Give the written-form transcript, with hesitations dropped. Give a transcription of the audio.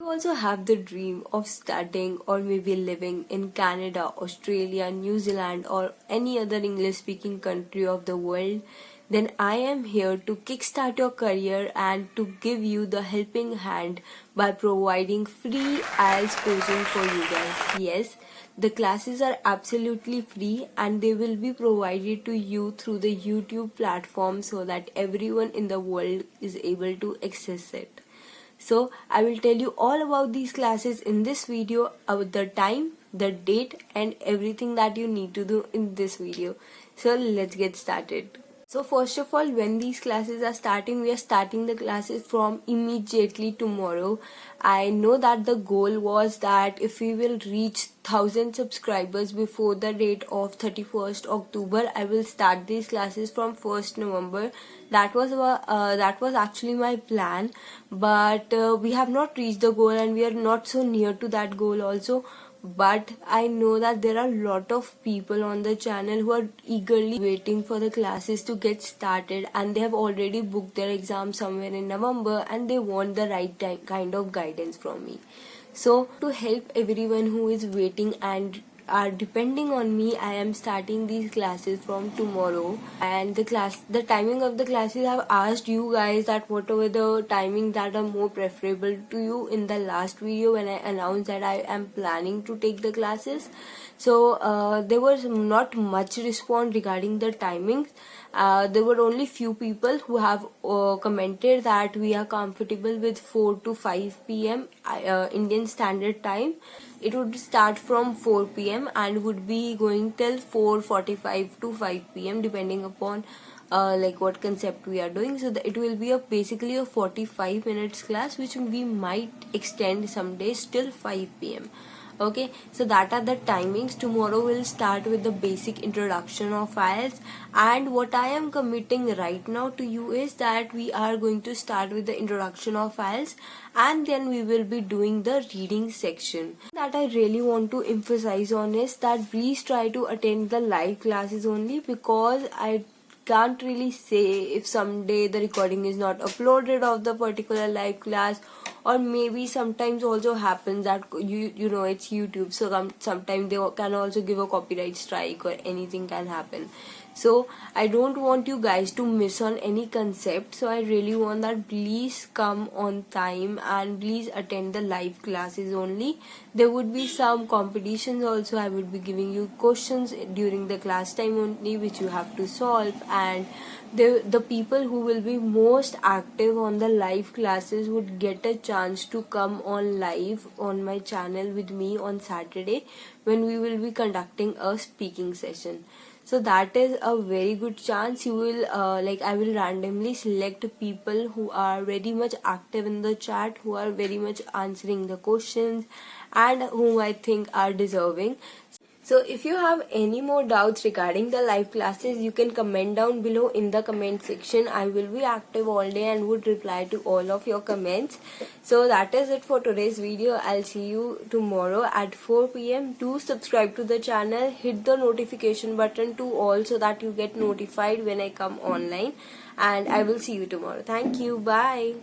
You also have the dream of studying or maybe living in Canada, Australia, New Zealand, or any other English speaking country of the world, then I am here to kickstart your career and to give you the helping hand by providing free IELTS coaching for you guys. Yes, the classes are absolutely free and they will be provided to you through the YouTube platform so that everyone in the world is able to access it. So I will tell you all about these classes in this video, about the time, the date and everything that you need to do in this video. So let's get started. So first of all, when these classes are starting, we are starting the classes from immediately tomorrow. I know that the goal was that if we will reach 1000 subscribers before the date of 31st October, I will start these classes from 1st November. That was actually my plan, but we have not reached the goal and we are not so near to that goal also. But I know that there are a lot of people on the channel who are eagerly waiting for the classes to get started, and they have already booked their exam somewhere in November and they want the right kind of guidance from me. So to help everyone who is waiting and are depending on me, I am starting these classes from tomorrow. And the timing of the classes, I've asked you guys that whatever the timing that are more preferable to you in the last video when I announced that I am planning to take the classes. So there was not much response regarding the timings. There were only few people who have commented that we are comfortable with 4 to 5 p.m. Indian Standard Time. It would start from 4 p.m. and would be going till 4:45 to 5 p.m. depending upon like what concept we are doing. So it will be basically a 45 minutes class, which we might extend some days till 5 p.m. Okay, so that are the timings. Tomorrow we'll start with the basic introduction of IELTS, and what I am committing right now to you is that we are going to start with the introduction of IELTS and then we will be doing the reading section. That I really want to emphasize on is that please try to attend the live classes only, because I can't really say if someday the recording is not uploaded of the particular live class, or maybe sometimes also happens that you know it's YouTube, so sometimes they can also give a copyright strike or anything can happen. So I don't want you guys to miss on any concept, so I really want that please come on time and please attend the live classes only. There would be some competitions also. I would be giving you questions during the class time only which you have to solve, and the people who will be most active on the live classes would get a chance to come on live on my channel with me on Saturday when we will be conducting a speaking session. So that is a very good chance. You will I will randomly select people who are very much active in the chat, who are very much answering the questions and whom I think are deserving. So if you have any more doubts regarding the live classes, you can comment down below in the comment section. I will be active all day and would reply to all of your comments. So that is it for today's video. I'll see you tomorrow at 4 p.m. Do subscribe to the channel, hit the notification button to all so that you get notified when I come online, and I will see you tomorrow. Thank you. Bye.